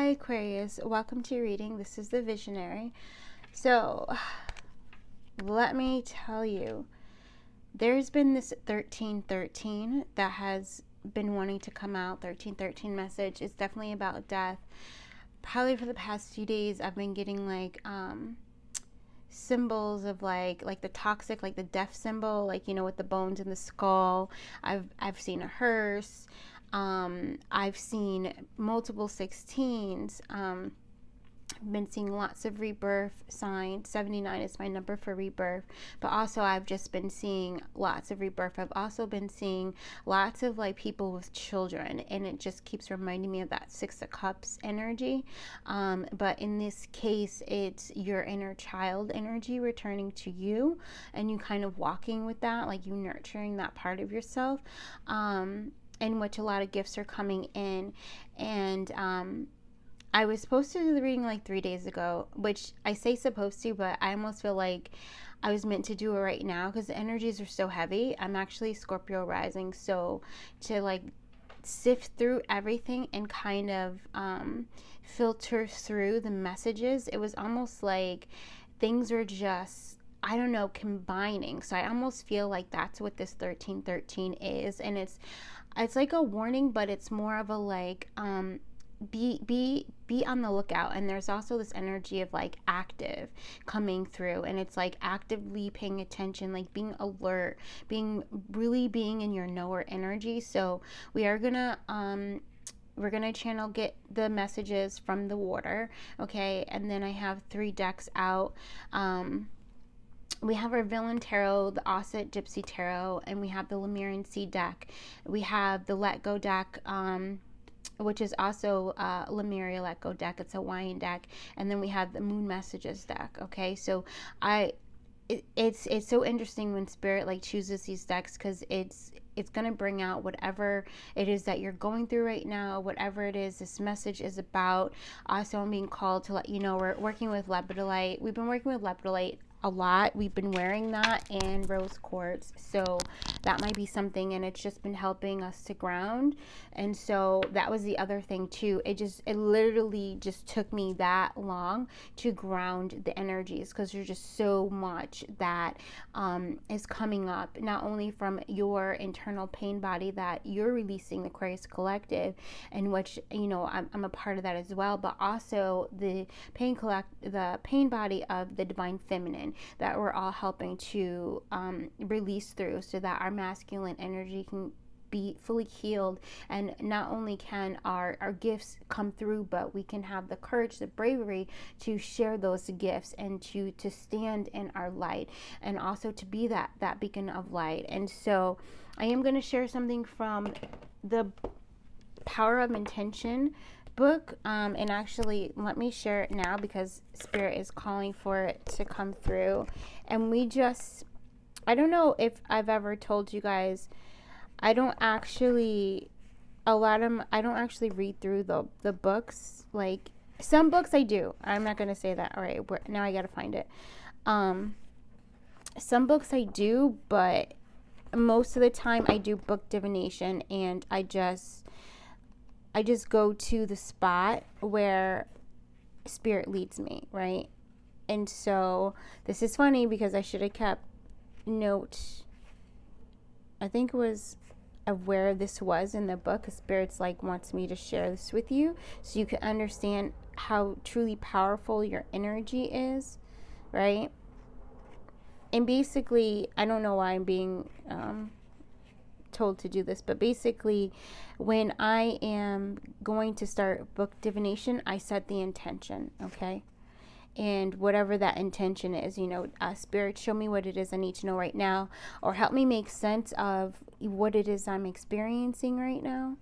Hi Aquarius, welcome to your reading. This is the Visionary. So let me tell you, there's been this 1313 that has been wanting to come out. 1313 message is definitely about death. Probably for the past few days I've been getting like symbols of like the toxic, like the death symbol, like, you know, with the bones in the skull. I've seen a hearse. I've seen multiple 16s. I've been seeing lots of rebirth signs. 79 is my number for rebirth. But also I've just been seeing lots of rebirth. I've also been seeing lots of like people with children, and it just keeps reminding me of that 6 of Cups energy. But in this case, it's your inner child energy returning to you, and you kind of walking with that, like you nurturing that part of yourself. In which a lot of gifts are coming in. And I was supposed to do the reading like 3 days ago, which I say supposed to, but I almost feel like I was meant to do it right now because the energies are so heavy. I'm actually Scorpio rising, so to like sift through everything and kind of filter through the messages, it was almost like things are just, I don't know, combining. So I almost feel like that's what this 1313 is, and it's like a warning, but it's more of a like be on the lookout. And there's also this energy of like active coming through, and it's like actively paying attention, like being alert, being in your knower energy. So we're gonna channel, get the messages from the water, okay? And then I have 3 decks out. We have our Villain Tarot, the Osset Gypsy Tarot, and we have the Lemurian Sea deck. We have the Let Go deck, which is also Lemuria Let Go deck. It's a Hawaiian deck. And then we have the Moon Messages deck, okay? So it's so interesting when Spirit like chooses these decks, because it's going to bring out whatever it is that you're going through right now, whatever it is this message is about. Also, I'm being called to let you know we're working with lepidolite. We've been working with lepidolite a lot. We've been wearing that and rose quartz, so that might be something, and it's just been helping us to ground. And so that was the other thing too. It literally just took me that long to ground the energies, because there's just so much that is coming up, not only from your internal pain body that you're releasing, the Aquarius Collective, in which, you know, I'm a part of that as well, but also the pain body of the Divine Feminine that we're all helping to release through, so that our masculine energy can be fully healed. And not only can our gifts come through, but we can have the courage, the bravery to share those gifts, and to stand in our light, and also to be that beacon of light. And so I am going to share something from the Power of Intention book, and actually let me share it now because Spirit is calling for it to come through. And I don't know if I've ever told you guys, I don't actually read through the books. Like some books I do. I'm not going to say that. All right, now I got to find it. Some books I do, but most of the time I do book divination, and I just go to the spot where Spirit leads me, right? And so this is funny because I should have kept note, I think it was, of where this was in the book, because Spirit's like wants me to share this with you so you can understand how truly powerful your energy is, right? And basically, I don't know why I'm being told to do this, but basically when I am going to start book divination, I set the intention, okay? And whatever that intention is, you know, Spirit, show me what it is I need to know right now, or help me make sense of what it is I'm experiencing right now.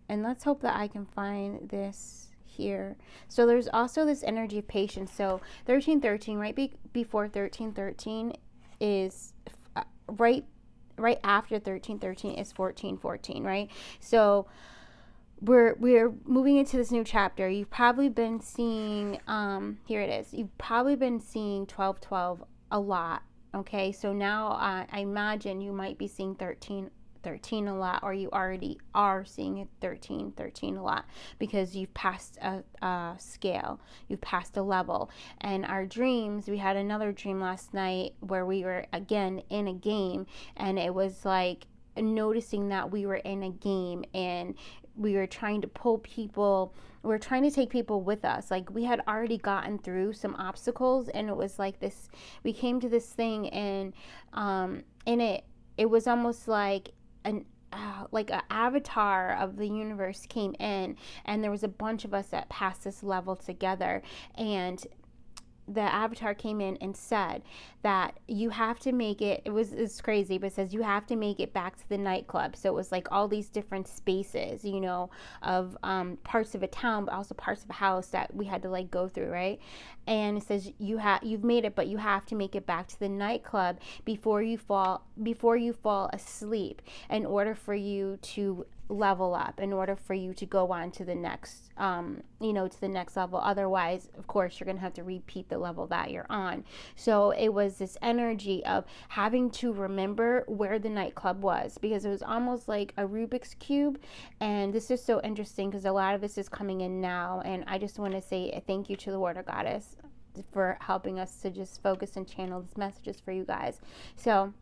And let's hope that I can find this here. So there's also this energy of patience. So 1313, right before 1313 is right after 1313 is 1414, right? So we're moving into this new chapter. You've probably been seeing here it is. You've probably been seeing 1212 a lot, okay? So now I imagine you might be seeing 1313 13 a lot, or you already are seeing it 13 a lot, because you've passed a scale, you've passed a level. And our dreams, we had another dream last night where we were again in a game, and it was like noticing that we were in a game and we were trying to pull people, we were trying to take people with us. Like, we had already gotten through some obstacles, and it was like this, we came to this thing, and it was almost like an avatar of the universe came in, and there was a bunch of us that passed this level together, and the avatar came in and said that you have to make it, it's crazy, but it says you have to make it back to the nightclub. So it was like all these different spaces, you know, of parts of a town, but also parts of a house that we had to like go through, right? And it says you've made it, but you have to make it back to the nightclub before you fall asleep, in order for you to level up, in order for you to go on to the next to the next level. Otherwise, of course, you're going to have to repeat the level that you're on. So it was this energy of having to remember where the nightclub was, because it was almost like a Rubik's cube. And this is so interesting because a lot of this is coming in now, and I just want to say a thank you to the Water Goddess for helping us to just focus and channel these messages for you guys. So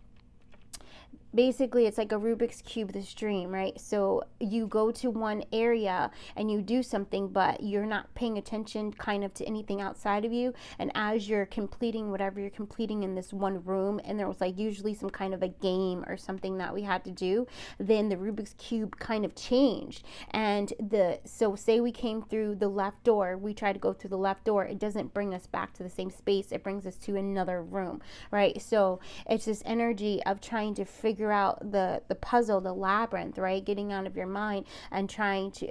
basically, it's like a Rubik's Cube, this dream, right? So you go to one area and you do something, but you're not paying attention kind of to anything outside of you. And as you're completing whatever you're completing in this one room, and there was like usually some kind of a game or something that we had to do, then the Rubik's Cube kind of changed. And so say we came through the left door, we try to go through the left door, it doesn't bring us back to the same space, it brings us to another room, right? So it's this energy of trying to figure out the puzzle, the labyrinth, right? Getting out of your mind and trying to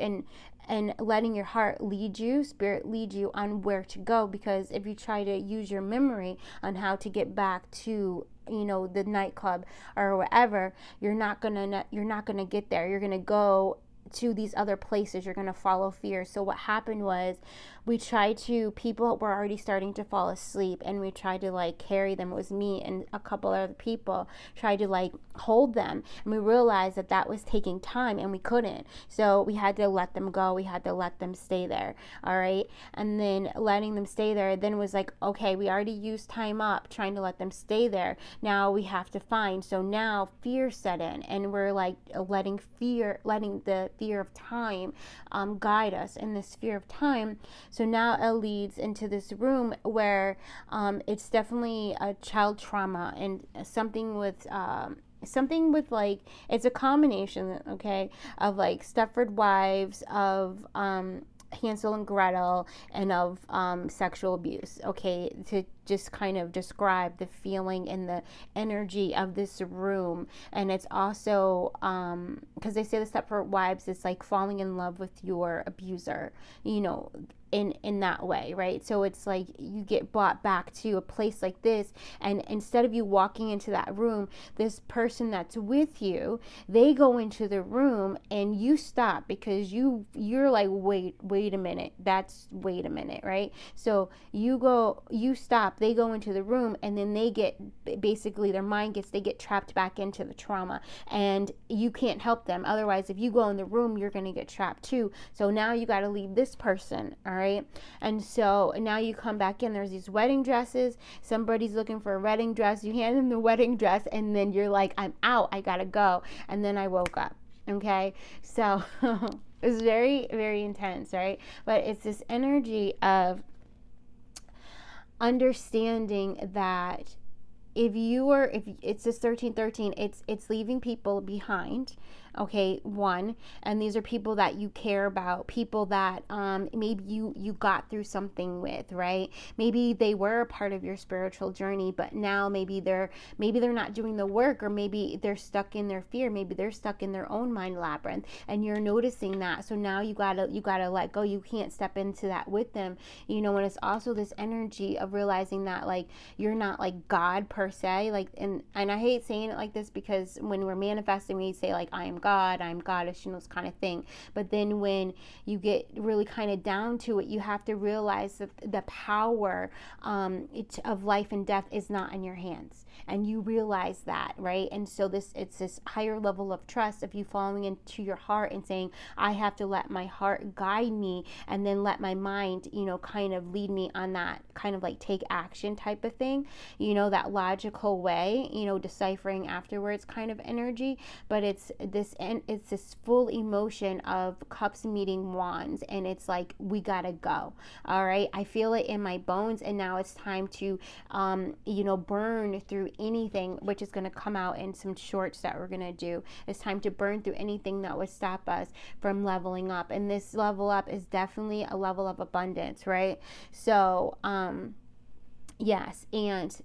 and letting your heart lead you, spirit lead you on where to go. Because if you try to use your memory on how to get back to, you know, the nightclub or whatever, you're not gonna get there. You're gonna go to these other places, you're going to follow fear. So what happened was people were already starting to fall asleep, and we tried to like carry them. It was me and a couple other people tried to like hold them, and we realized that was taking time and we couldn't. So we had to let them go. We had to let them stay there. All right. And then letting them stay there then was like, okay, we already used time up trying to let them stay there. Now we have to find. So now fear set in, and we're like letting the fear of time guide us in this fear of time. So now it leads into this room where it's definitely a child trauma, and something with like, it's a combination, okay, of like Stepford Wives, of Hansel and Gretel, and of sexual abuse, okay, to just kind of describe the feeling and the energy of this room. And it's also because they say the Stepford Wives is like falling in love with your abuser, you know, in that way, right? So it's like you get brought back to a place like this, and instead of you walking into that room, this person that's with you, they go into the room and you stop, because you're like, wait a minute, right? So you stop, they go into the room, and then they get, basically their mind they get trapped back into the trauma, and you can't help them. Otherwise, if you go in the room, you're going to get trapped too. So now you got to leave this person, all right? And so now you come back in, there's these wedding dresses, somebody's looking for a wedding dress, you hand them the wedding dress, and then you're like, I'm out, I gotta go. And then I woke up, okay? So it's very, very intense, right? But it's this energy of understanding that if it's this 1313, it's leaving people behind, okay, one, and these are people that you care about, people that maybe you got through something with, right? Maybe they were a part of your spiritual journey, but now maybe they're not doing the work, or maybe they're stuck in their fear, maybe they're stuck in their own mind labyrinth, and you're noticing that. So now you gotta let go. You can't step into that with them, you know. And it's also this energy of realizing that like you're not like God per se, like, and I hate saying it like this, because when we're manifesting, we say like I am God, I'm goddess, those kind of thing. But then when you get really kind of down to it, you have to realize that the power of life and death is not in your hands. And you realize that, right? And so it's this higher level of trust of you falling into your heart and saying, I have to let my heart guide me, and then let my mind, kind of lead me on that kind of like take action type of thing, that logical way, deciphering afterwards kind of energy. But it's this full emotion of cups meeting wands, and it's like, we gotta go. All right, I feel it in my bones, and now it's time to burn through anything, which is going to come out in some shorts that we're going to do. It's time to burn through anything that would stop us from leveling up, and this level up is definitely a level of abundance, right? So yes, and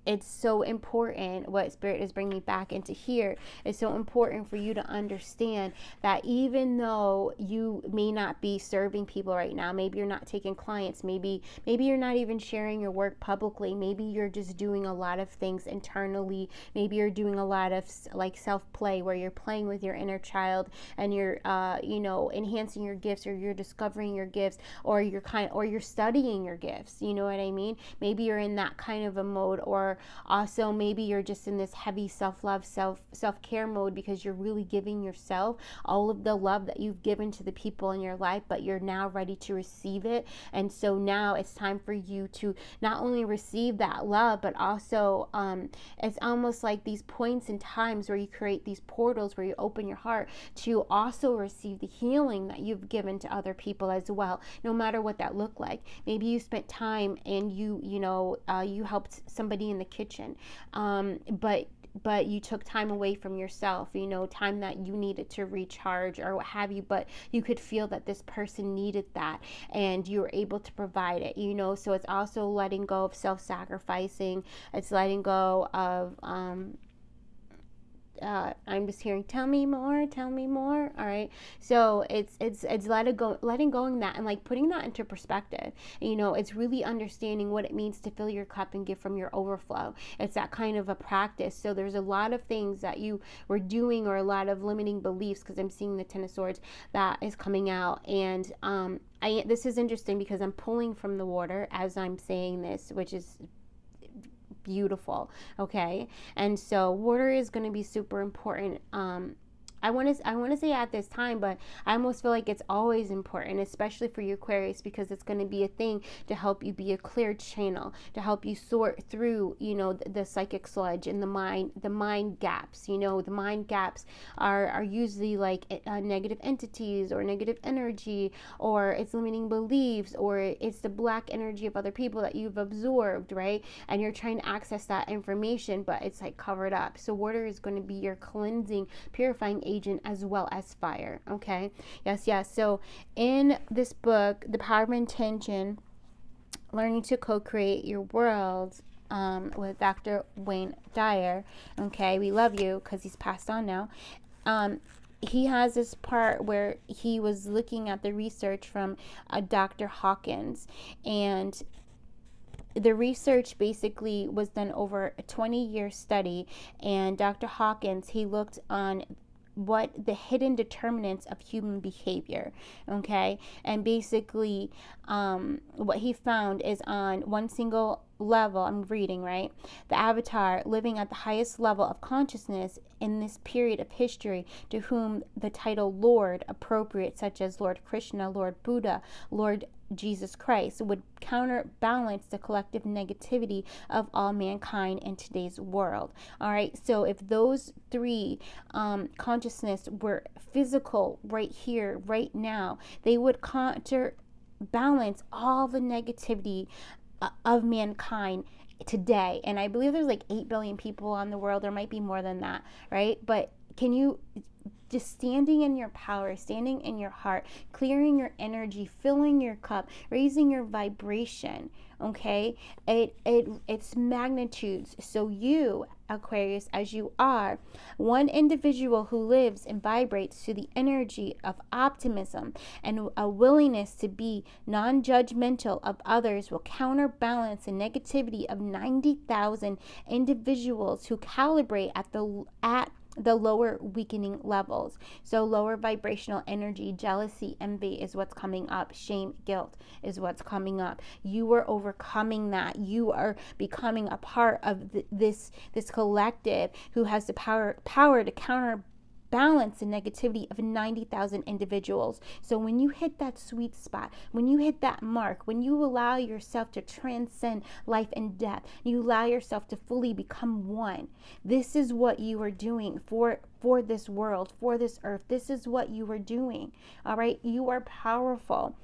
it's so important. What Spirit is bringing me back into here is so important for you to understand that even though you may not be serving people right now, maybe you're not taking clients, maybe you're not even sharing your work publicly, maybe you're just doing a lot of things internally, maybe you're doing a lot of like self-play where you're playing with your inner child, and you're enhancing your gifts, or you're discovering your gifts, or you're studying your gifts, you know what I mean? Maybe you're in that kind of a mode, or also maybe you're just in this heavy self-love, self-care mode, because you're really giving yourself all of the love that you've given to the people in your life, but you're now ready to receive it. And so now it's time for you to not only receive that love, but also it's almost like these points in times where you create these portals where you open your heart to also receive the healing that you've given to other people as well, no matter what that looked like. Maybe you spent time and you helped somebody in the kitchen, but you took time away from yourself, time that you needed to recharge or what have you, but you could feel that this person needed that, and you were able to provide it, so it's also letting go of self-sacrificing. It's letting go of I'm just hearing, tell me more. All right. So it's letting go of that, and like putting that into perspective. It's really understanding what it means to fill your cup and give from your overflow. It's that kind of a practice. So there's a lot of things that you were doing, or a lot of limiting beliefs, because I'm seeing the Ten of Swords that is coming out. And this is interesting because I'm pulling from the water as I'm saying this, which is beautiful. Okay. And so water is going to be super important. I want to say at this time, but I almost feel like it's always important, especially for you Aquarius, because it's going to be a thing to help you be a clear channel, to help you sort through, the psychic sludge and the mind gaps. The mind gaps are usually like negative entities or negative energy, or it's limiting beliefs, or it's the black energy of other people that you've absorbed, right? And you're trying to access that information, but it's like covered up. So water is going to be your cleansing, purifying agent, as well as fire. Okay. Yes. So in this book, The Power of Intention, Learning to Co-Create Your World, with Dr. Wayne Dyer. Okay. We love you, because he's passed on now. He has this part where he was looking at the research from Dr. Hawkins, and the research basically was done over a 20-year study. And Dr. Hawkins, he looked on what the hidden determinants of human behavior, okay? And basically what he found is on one single level, I'm reading, right? The avatar living at the highest level of consciousness in this period of history, to whom the title Lord appropriate, such as Lord Krishna, Lord Buddha, Lord Jesus Christ, would counterbalance the collective negativity of all mankind in today's world. All right, so if those three consciousness were physical right here, right now, they would counterbalance all the negativity of mankind today. And I believe there's like 8 billion people on the world. There might be more than that, right? But can you just standing in your power, standing in your heart, clearing your energy, filling your cup, raising your vibration, okay? It's magnitudes. So you, Aquarius, as you are, one individual who lives and vibrates to the energy of optimism and a willingness to be non-judgmental of others, will counterbalance the negativity of 90,000 individuals who calibrate at the lower weakening levels. So lower vibrational energy, jealousy, envy is what's coming up. Shame, guilt is what's coming up. You are overcoming that. You are becoming a part of this collective who has the power to counterbalance the negativity of 90,000 individuals. So when you hit that sweet spot, when you hit that mark, when you allow yourself to transcend life and death, you allow yourself to fully become one. This is what you are doing for this world, for this earth. This is what you are doing. All right? You are powerful.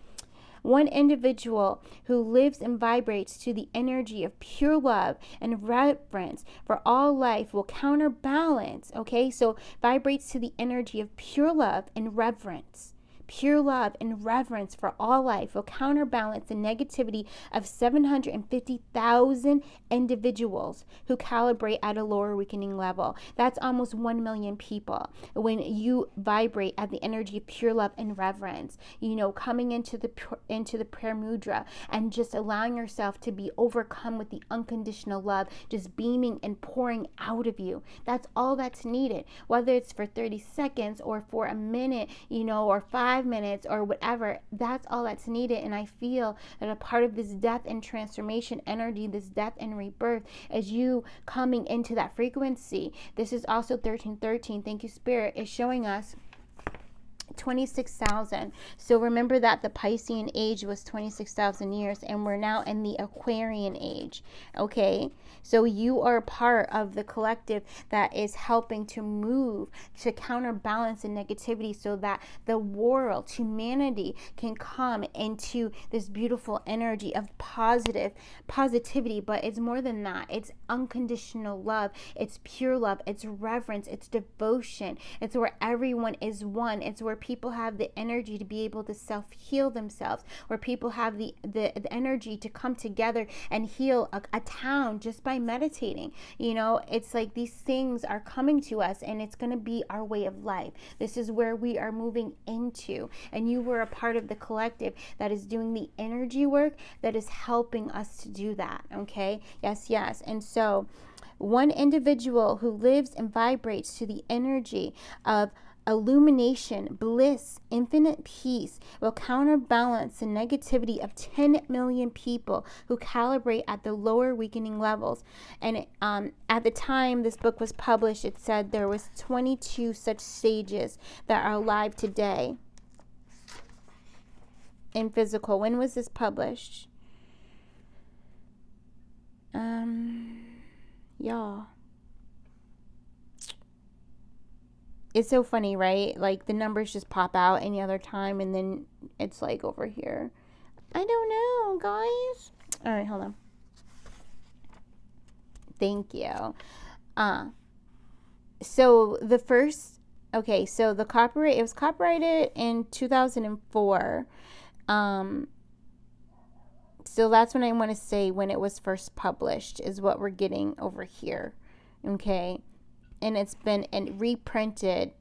One individual who lives and vibrates to the energy of pure love and reverence for all life will counterbalance, okay? So vibrates to the energy of pure love and reverence. Pure love and reverence for all life will counterbalance the negativity of 750,000 individuals who calibrate at a lower weakening level. That's almost 1 million people. When you vibrate at the energy of pure love and reverence, coming into the prayer mudra and just allowing yourself to be overcome with the unconditional love, just beaming and pouring out of you. That's all that's needed. Whether it's for 30 seconds or for a minute, or 5 minutes or whatever, that's all that's needed. And I feel that a part of this death and transformation energy, this death and rebirth, is you coming into that frequency. This is also 1313. Thank you, Spirit, is showing us 26,000. So remember that the Piscean age was 26,000 years, and we're now in the Aquarian age. Okay, so you are part of the collective that is helping to move to counterbalance the negativity, so that the world, humanity, can come into this beautiful energy of positivity. But it's more than that. It's unconditional love. It's pure love. It's reverence. It's devotion. It's where everyone is one. It's where people have the energy to be able to self-heal themselves, where people have the energy to come together and heal a town just by meditating. It's like these things are coming to us, and it's going to be our way of life. This is where we are moving into, and you were a part of the collective that is doing the energy work that is helping us to do that. Okay, yes. And so one individual who lives and vibrates to the energy of illumination, bliss, infinite peace will counterbalance the negativity of 10 million people who calibrate at the lower weakening levels. And at the time this book was published, it said there was 22 such sages that are alive today in physical. When was this published? Y'all. It's so funny, right? Like the numbers just pop out any other time, and then it's like over here. I don't know, guys. All right, hold on. Thank you. So the first, so the copyright, it was copyrighted in 2004. So that's when I want to say when it was first published is what we're getting over here. Okay. And it's been reprinted.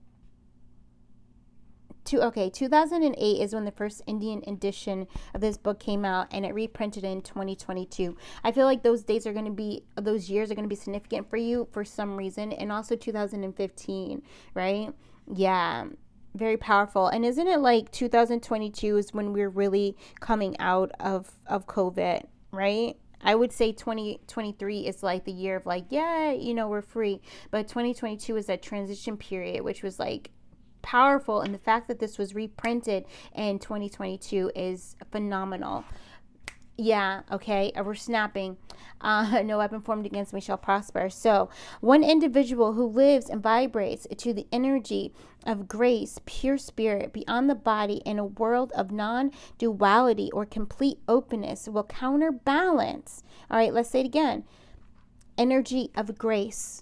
2008 is when the first Indian edition of this book came out, and it reprinted in 2022. I feel like those years are going to be significant for you for some reason. And also 2015, right? Yeah, very powerful. And isn't it like 2022 is when we're really coming out of COVID, right? I would say 2023 is like the year of like, we're free. But 2022 is that transition period, which was like powerful. And the fact that this was reprinted in 2022 is phenomenal. Yeah, okay, we're snapping. No weapon formed against me shall prosper. So, one individual who lives and vibrates to the energy of grace, pure spirit, beyond the body, in a world of non-duality or complete openness will counterbalance. All right, let's say it again. Energy of grace.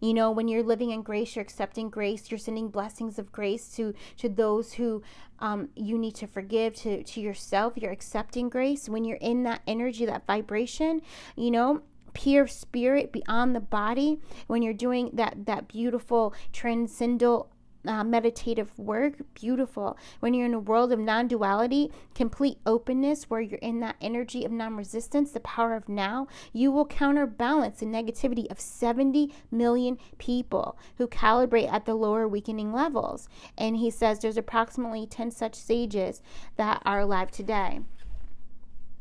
When you're living in grace, you're accepting grace, you're sending blessings of grace to those who you need to forgive, to yourself. You're accepting grace. When you're in that energy, that vibration, pure spirit beyond the body, when you're doing that beautiful transcendental meditative work, beautiful. When you're in a world of non-duality, complete openness, where you're in that energy of non-resistance, the power of now, you will counterbalance the negativity of 70 million people who calibrate at the lower weakening levels. And he says there's approximately 10 such sages that are alive today.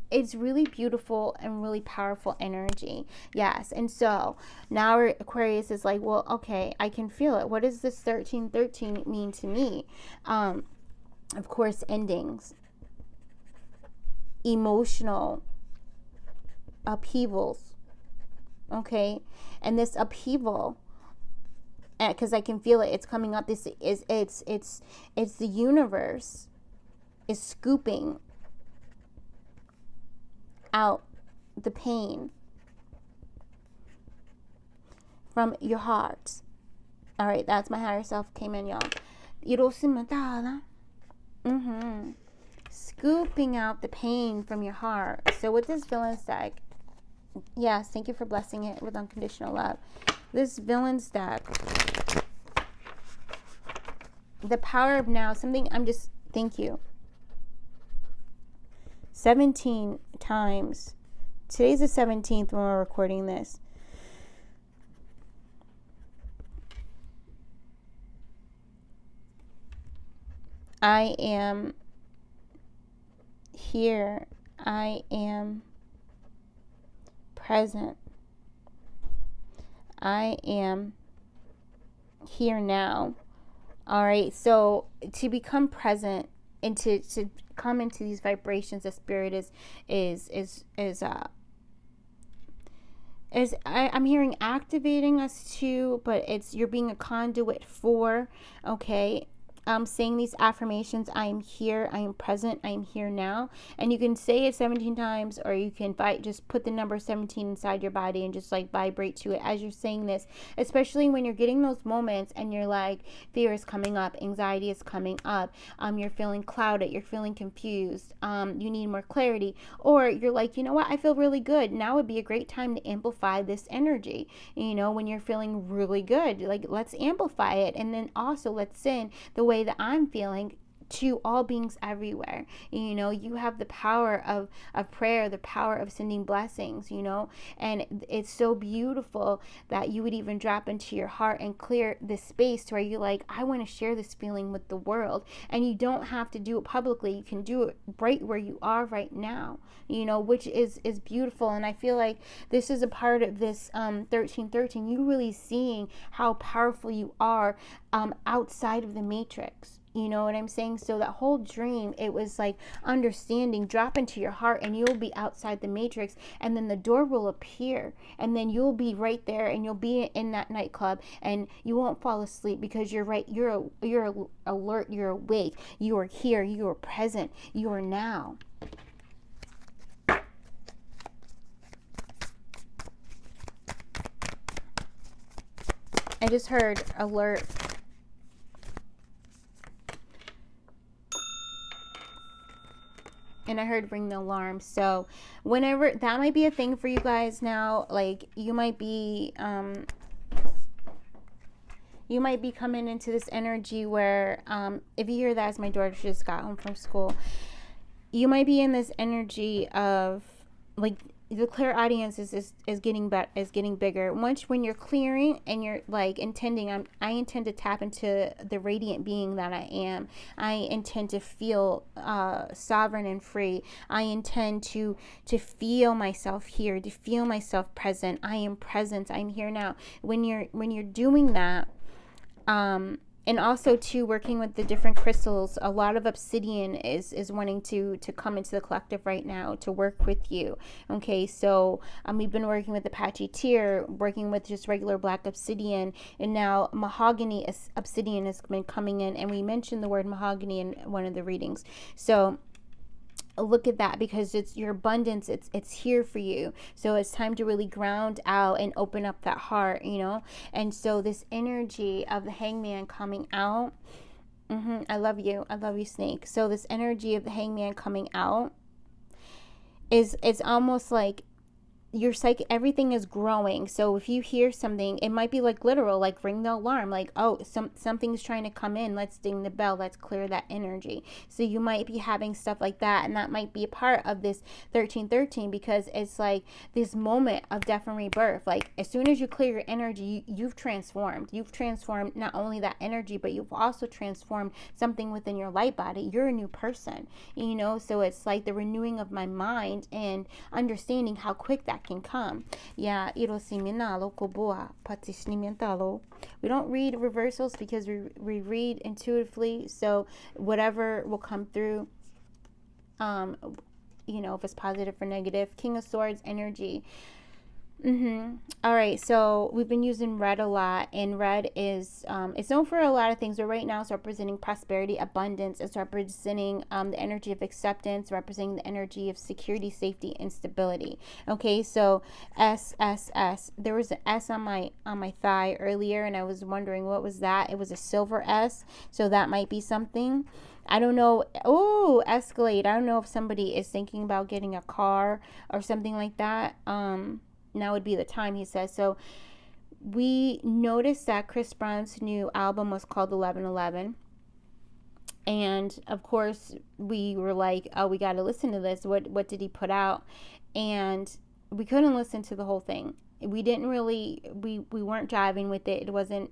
It's really beautiful and really powerful energy. Yes. And so now Aquarius is like, well, okay, I can feel it. What does this 1313 mean to me? Of course, endings, emotional upheavals. Okay. And this upheaval, because I can feel it, it's coming up. This is, it's the universe is scooping out the pain from your heart. All right, that's my higher self came in, y'all. Scooping out the pain from your heart. So with this villain's deck, yes, thank you for blessing it with unconditional love. This villain's deck, the power of now, something thank you. 17 times. Today's the 17th when we're recording this. I am here. I am present. I am here now. All right. So to become present and to come into these vibrations, the spirit I'm hearing activating us too, but you're being a conduit for, okay, saying these affirmations. I am here, I am present, I am here now. And you can say it 17 times, or you can just put the number 17 inside your body and just like vibrate to it as you're saying this, especially when you're getting those moments and you're like, fear is coming up, anxiety is coming up, you're feeling clouded, you're feeling confused, you need more clarity, or you're like, you know what, I feel really good. Now would be a great time to amplify this energy. You know, when you're feeling really good, like, let's amplify it. And then also let's send the way that I'm feeling to all beings everywhere. You know, you have the power of prayer, the power of sending blessings, you know, and it's so beautiful that you would even drop into your heart and clear this space to where you're like, I want to share this feeling with the world. And you don't have to do it publicly. You can do it right where you are right now, you know, which is beautiful. And I feel like this is a part of this 1313. You really seeing how powerful you are outside of the matrix. You know what I'm saying? So that whole dream, it was like understanding, drop into your heart, and you'll be outside the matrix, and then the door will appear, and then you'll be right there, and you'll be in that nightclub, and you won't fall asleep because you're right. You're alert. You're awake. You are here. You are present. You are now. I just heard alert. And I heard ring the alarm. So whenever, that might be a thing for you guys now. Like, you might be coming into this energy where, if you hear that, as my daughter just got home from school, you might be in this energy of like, the clairaudience is getting bigger. Once when you're clearing and you're like intending, I intend to tap into the radiant being that I am. I intend to feel sovereign and free. I intend to feel myself here, to feel myself present. I am present. I'm here now. When you're doing that, and also too, working with the different crystals, a lot of obsidian is wanting to come into the collective right now to work with you. Okay, so we've been working with Apache Tear, working with just regular black obsidian, and now mahogany obsidian has been coming in, and we mentioned the word mahogany in one of the readings. So look at that, because it's your abundance, it's here for you. So it's time to really ground out and open up that heart, you know. And so this energy of the hangman coming out, I love you, snake. So this energy of the hangman coming out is, it's almost like your psyche, everything is growing. So if you hear something, it might be like literal, like ring the alarm, like, oh, something's trying to come in, let's ding the bell, let's clear that energy. So you might be having stuff like that, and that might be a part of this 1313, because it's like this moment of death and rebirth. Like as soon as you clear your energy, you've transformed not only that energy, but you've also transformed something within your light body. You're a new person, you know. So it's like the renewing of my mind and understanding how quick that can come. Yeah, we don't read reversals because we read intuitively. So whatever will come through, if it's positive or negative. King of Swords energy. All right, so we've been using red a lot, and red is it's known for a lot of things, but right now it's representing prosperity, abundance. It's representing the energy of acceptance, representing the energy of security, safety, and stability. Okay, so S. There was an S on my thigh earlier, and I was wondering what was that. It was a silver S, so that might be something. I don't know. Oh, Escalade. I don't know if somebody is thinking about getting a car or something like that. Now would be the time, he says. So we noticed that Chris Brown's new album was called 1111. And of course, we were like, oh, we got to listen to this. What did he put out? And we couldn't listen to the whole thing. We didn't really, we weren't jiving with it. It wasn't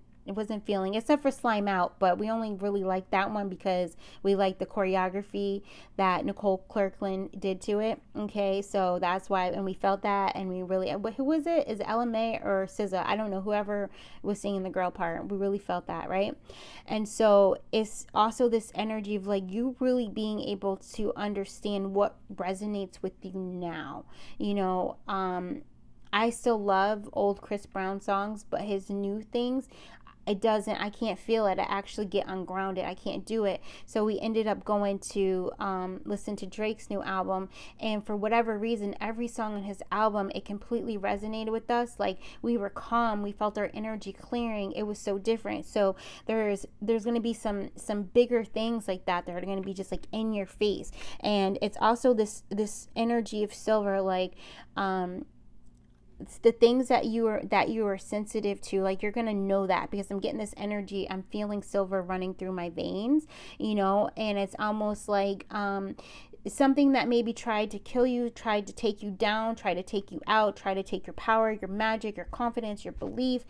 feeling, except for Slime Out, but we only really liked that one because we liked the choreography that Nicole Kirkland did to it. Okay, so that's why, and we felt that, and we really, who was it? Is it LMA or SZA? I don't know, whoever was singing the girl part. We really felt that, right? And so it's also this energy of like you really being able to understand what resonates with you now. I still love old Chris Brown songs, but his new things, I can't feel it. I actually get ungrounded. I can't do it. So we ended up going to listen to Drake's new album, and for whatever reason, every song on his album, it completely resonated with us. Like we were calm, we felt our energy clearing. It was so different. So there's going to be some bigger things like that are going to be just like in your face. And it's also this energy of silver, like it's the things that you are sensitive to, like you're gonna know that, because I'm getting this energy, I'm feeling silver running through my veins, and it's almost like something that maybe tried to kill you, tried to take you down, tried to take you out, tried to take your power, your magic, your confidence, your belief,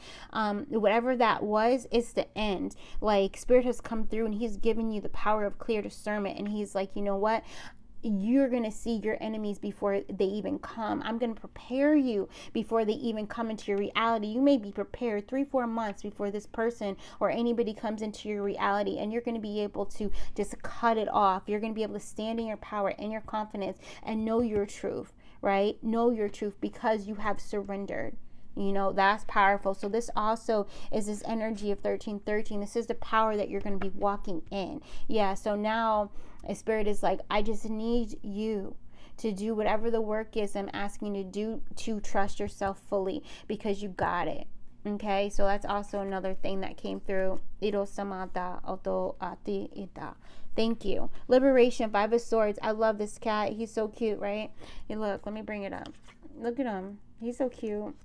whatever that was, it's the end. Like Spirit has come through and he's given you the power of clear discernment, and he's like, you know what, you're going to see your enemies before they even come. I'm going to prepare you before they even come into your reality. You may be prepared 3-4 months before this person or anybody comes into your reality, and you're going to be able to just cut it off. You're going to be able to stand in your power and your confidence and know your truth, right? Know your truth because you have surrendered. That's powerful. So this also is this energy of 1313. This is the power that you're going to be walking in. Yeah, so now Spirit is like, I just need you to do whatever the work is I'm asking you to do, to trust yourself fully, because you got it. Okay, so that's also another thing that came through. Thank you. Liberation, 5 of Swords. I love this cat. He's so cute, right? Hey, look, let me bring it up. Look at him. He's so cute.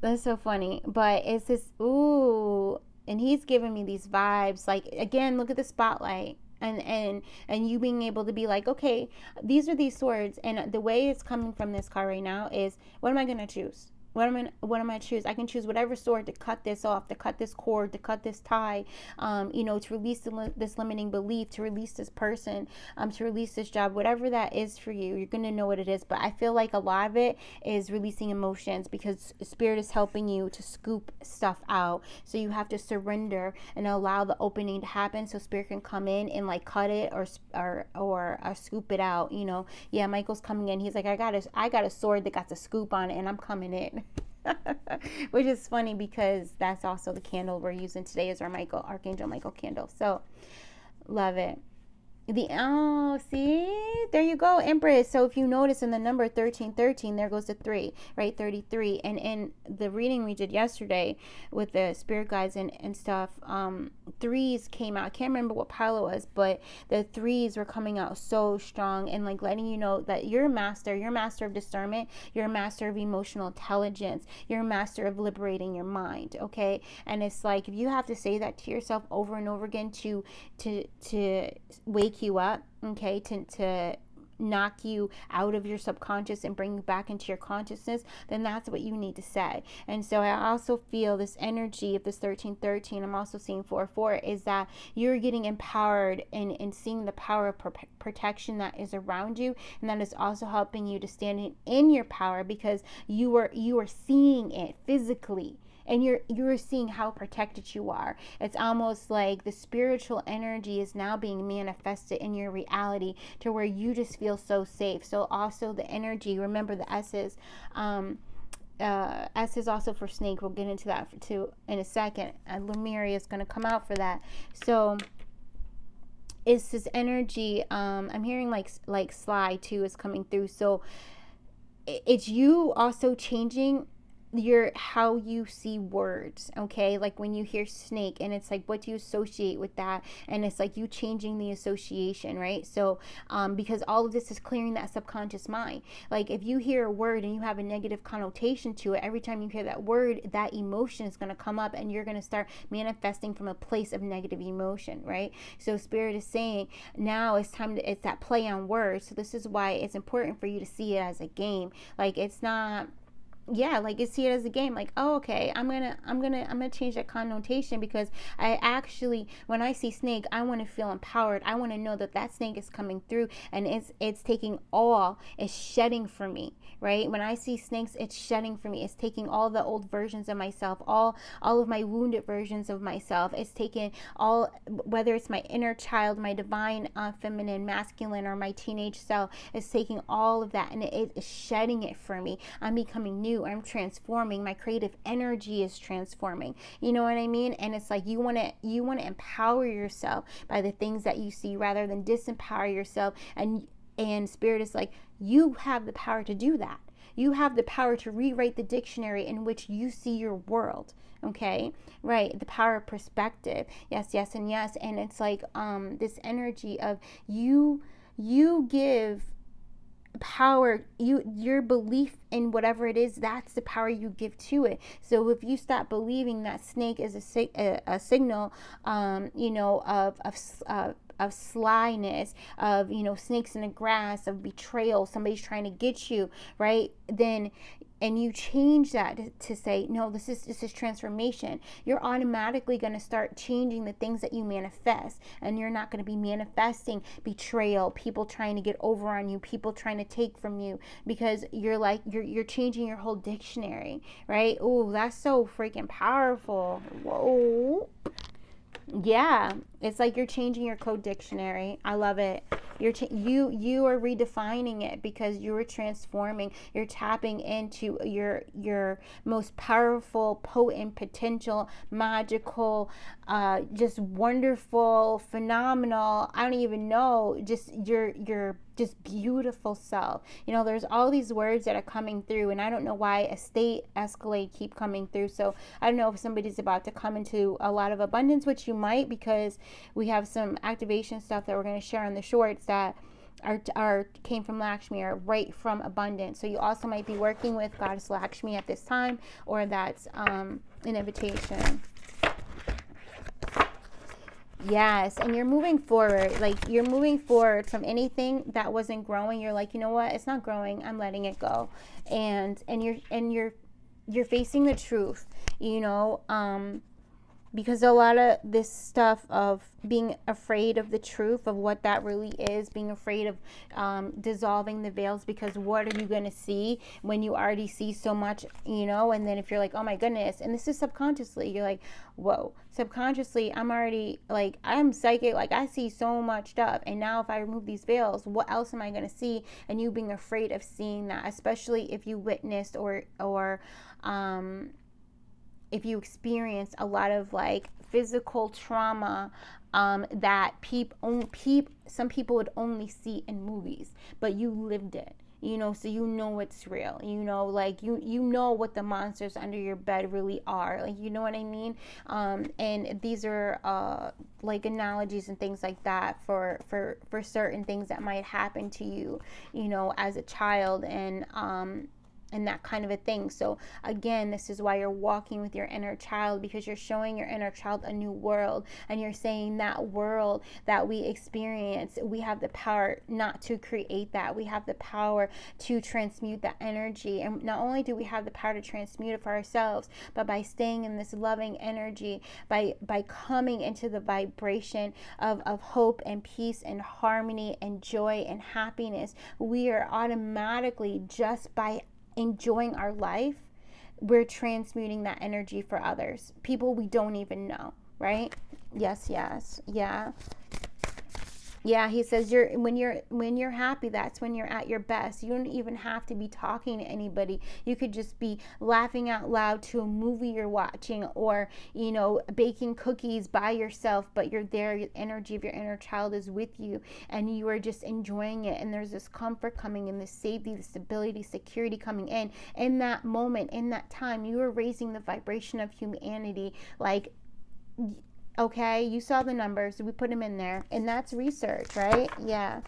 That's so funny. But it's this, ooh, and he's giving me these vibes. Like, again, look at the spotlight. And you being able to be like, okay, these are these swords, and the way it's coming from this card right now is, what am I going to choose? What am I choose? I can choose whatever sword to cut this off, to cut this cord, to cut this tie, to release this limiting belief, to release this person, to release this job, whatever that is for you. You're going to know what it is. But I feel like a lot of it is releasing emotions, because Spirit is helping you to scoop stuff out. So you have to surrender and allow the opening to happen, so Spirit can come in and like cut it or scoop it out. Yeah, Michael's coming in. He's like, I got a sword that got the scoop on it, and I'm coming in. Which is funny, because that's also the candle we're using today is our Archangel Michael candle. So love it. See, there you go, Empress. So if you notice in the number 1313, there goes the 3, right? 33. And in the reading we did yesterday with the spirit guides and stuff, threes came out. I can't remember what pile it was, but the threes were coming out so strong and like letting you know that you're a master of discernment, you're a master of emotional intelligence, you're a master of liberating your mind, okay? And it's like, if you have to say that to yourself over and over again to wake you up, okay, to knock you out of your subconscious and bring you back into your consciousness, then that's what you need to say. And so I also feel this energy of this 1313, I'm also seeing 44, is that you're getting empowered and seeing the power of protection that is around you, and that is also helping you to stand in your power, because you are seeing it physically. And you're seeing how protected you are. It's almost like the spiritual energy is now being manifested in your reality to where you just feel so safe. So also the energy, remember the S's, S is also for snake. We'll get into that too in a second. And Lemuria is going to come out for that. So it's this energy. I'm hearing like Sly too is coming through. So it's you also changing how you see words, okay? Like when you hear snake, and it's like, what do you associate with that? And it's like you changing the association, right? So because all of this is clearing that subconscious mind. Like if you hear a word and you have a negative connotation to it, every time you hear that word, that emotion is going to come up, and you're going to start manifesting from a place of negative emotion, right? So Spirit is saying now it's time to, it's that play on words. So this is why it's important for you to see it as a game. Like it's not, yeah, like you see it as a game, like, oh, okay, I'm gonna change that connotation, because I actually, when I see snake, I want to feel empowered. I want to know that snake is coming through, and it's taking all, it's shedding for me, right? When I see snakes, it's shedding for me. It's taking all the old versions of myself, all of my wounded versions of myself. It's taking all, whether it's my inner child, my divine feminine, masculine, or my teenage self, it's taking all of that, and it is shedding it for me. I'm becoming new. I'm transforming. My creative energy is transforming. You know what I mean? And it's like you want to empower yourself by the things that you see, rather than disempower yourself. And Spirit is like, you have the power to do that. You have the power to rewrite the dictionary in which you see your world. Okay, right? The power of perspective. Yes, yes, and yes. And it's like this energy of you give power, your belief in whatever it is, that's the power you give to it. So if you stop believing that snake is a signal, of slyness, of snakes in the grass, of betrayal, somebody's trying to get you, right? Then, and you change that to say, no, this is transformation. You're automatically going to start changing the things that you manifest, and you're not going to be manifesting betrayal, people trying to get over on you, people trying to take from you, because you're changing your whole dictionary, right? Oh, that's so freaking powerful. Whoa. Yeah, it's like you're changing your code dictionary. I love it. You are redefining it, because you are transforming. You're tapping into your most powerful, potent, potential, magical, just wonderful, phenomenal. I don't even know. Just your just beautiful self. There's all these words that are coming through, and I don't know why estate, escalate keep coming through. So I don't know if somebody's about to come into a lot of abundance, which you might, because we have some activation stuff that we're going to share on the shorts that are came from Lakshmi, or right from abundance. So you also might be working with Goddess Lakshmi at this time, or that's an invitation. Yes, and you're moving forward. Like you're moving forward from anything that wasn't growing. You're like, you know what? It's not growing. I'm letting it go. And you're facing the truth. Because a lot of this stuff of being afraid of the truth of what that really is, being afraid of dissolving the veils, because what are you going to see when you already see so much, and then if you're like, oh my goodness, and this is subconsciously, you're like, whoa, subconsciously, I'm already like, I'm psychic, like I see so much stuff, and now if I remove these veils, what else am I going to see? And you being afraid of seeing that, especially if you witnessed or if you experience a lot of like physical trauma that some people would only see in movies, but you lived it. So it's real. Like you know what the monsters under your bed really are. Like, you know what I mean? And these are like analogies and things like that for certain things that might happen to you, as a child, and that kind of a thing. So again, this is why you're walking with your inner child, because you're showing your inner child a new world, and you're saying that world that we experience, we have the power not to create that. We have the power to transmute that energy. And not only do we have the power to transmute it for ourselves, but by staying in this loving energy, by coming into the vibration of hope and peace and harmony and joy and happiness, we are automatically, just by enjoying our life, we're transmuting that energy for others, people we don't even know, right? Yes, yeah. Yeah, he says when you're happy, that's when you're at your best. You don't even have to be talking to anybody. You could just be laughing out loud to a movie you're watching, or baking cookies by yourself, but you're there. The energy of your inner child is with you, and you are just enjoying it. And there's this comfort coming in, this safety, this stability, security coming in that moment, in that time. You are raising the vibration of humanity. Like, okay, you saw the numbers, we put them in there, and that's research, right? Yeah,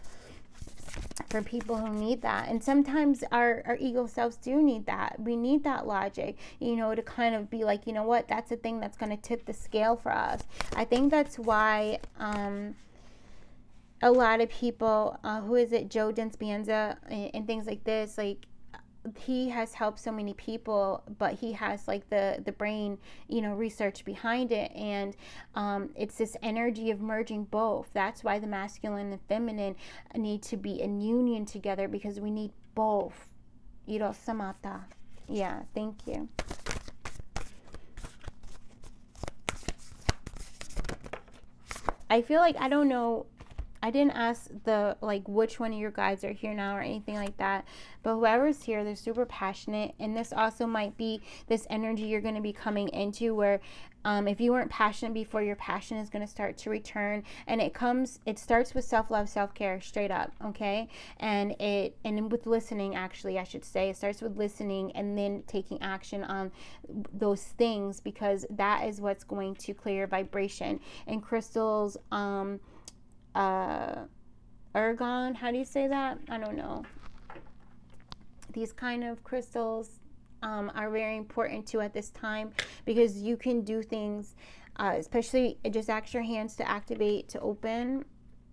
for people who need that. And sometimes our ego selves do need that. We need that logic, to kind of be like, what, that's the thing that's going to tip the scale for us. I think that's why a lot of people, who is it, Joe Dispenza, and things like this, like, he has helped so many people, but he has like the brain, research behind it. And it's this energy of merging both. That's why the masculine and feminine need to be in union together, because we need both. Samata. Yeah, thank you. I feel like, I don't know, I didn't ask which one of your guides are here now or anything like that, but whoever's here, they're super passionate. And this also might be this energy you're going to be coming into, where if you weren't passionate before, your passion is going to start to return. And it starts with self-love, self-care, straight up, okay? And with listening, actually, I should say, it starts with listening and then taking action on those things, because that is what's going to clear your vibration. And crystals, ergon, how do you say that? I don't know. These kind of crystals are very important too at this time, because you can do things, especially just ask your hands to activate, to open.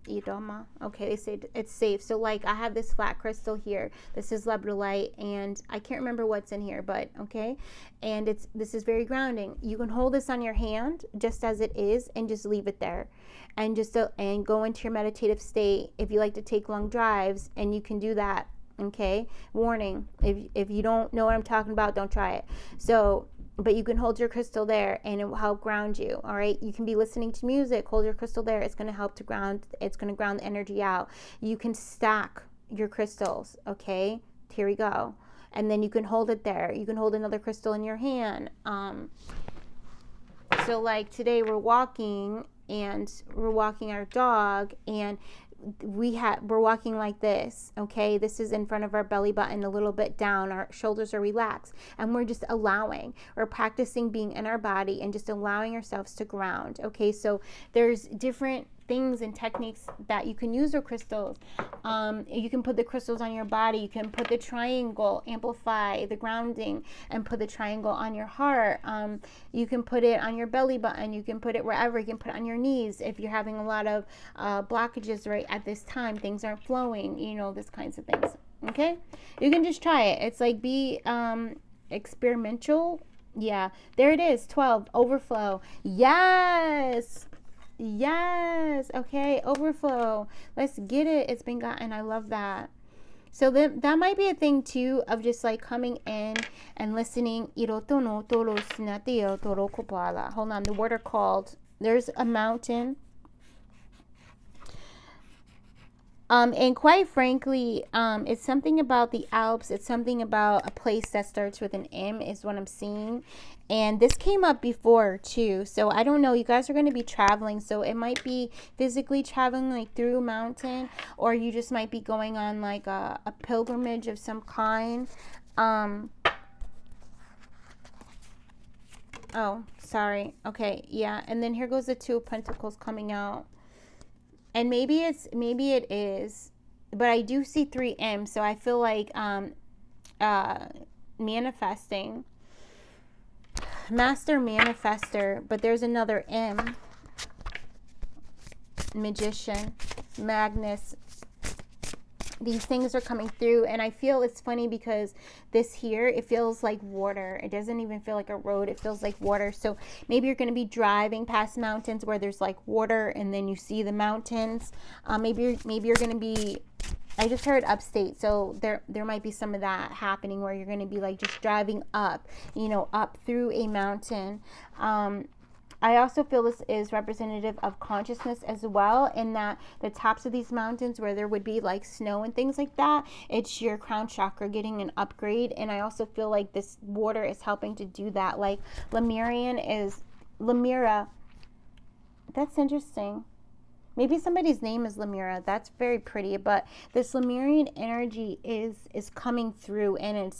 Okay, they say it's safe. So like, I have this flat crystal here. This is labradorite, and I can't remember what's in here, but okay. And this is very grounding. You can hold this on your hand just as it is, and just leave it there, and and go into your meditative state. If you like to take long drives, and you can do that. Okay, warning: if you don't know what I'm talking about, don't try it. So, but you can hold your crystal there, and it will help ground you. All right, you can be listening to music, hold your crystal there. It's going to help to ground. It's going to ground the energy out. You can stack your crystals. Okay, here we go. And then you can hold it there. You can hold another crystal in your hand. So like today we're walking our dog, and we're walking like this, okay? This is in front of our belly button, a little bit down. Our shoulders are relaxed, and we're just we're practicing being in our body and just allowing ourselves to ground, okay? So there's different things and techniques that you can use with crystals. You can put the crystals on your body. You can put the triangle, amplify the grounding, and put the triangle on your heart. You can put it on your belly button. You can put it wherever. You can put it on your knees if you're having a lot of blockages right at this time. Things aren't flowing, this kinds of things. Okay? You can just try it. It's like, be experimental. Yeah, there it is. 12, overflow. Yes. Okay, overflow. Let's get it. It's been gotten. I love that. So that might be a thing too, of just like coming in and listening. Hold on, the word are called. There's a mountain. And quite frankly, it's something about the Alps. It's something about a place that starts with an M is what I'm seeing. And this came up before too. So I don't know. You guys are going to be traveling. So it might be physically traveling like through a mountain, or you just might be going on like a pilgrimage of some kind. Oh, sorry. Okay. Yeah. And then here goes the Two of Pentacles coming out. And maybe it is, but I do see 3M, so I feel like manifesting, master manifester, but there's another M, magician, Magnus. These things are coming through, and I feel it's funny because this here, it feels like water. It doesn't even feel like a road. It feels like water. So maybe you're going to be driving past mountains where there's like water, and then you see the mountains. Maybe you're going to be, I just heard upstate, so there might be some of that happening where you're going to be like just driving up, you know, up through a mountain. I also feel this is representative of consciousness as well, in that the tops of these mountains where there would be like snow and things like that, it's your crown chakra getting an upgrade. And I also feel like this water is helping to do that. Like Lemira. That's interesting. Maybe somebody's name is Lemira. That's very pretty. But this Lemurian energy is coming through, and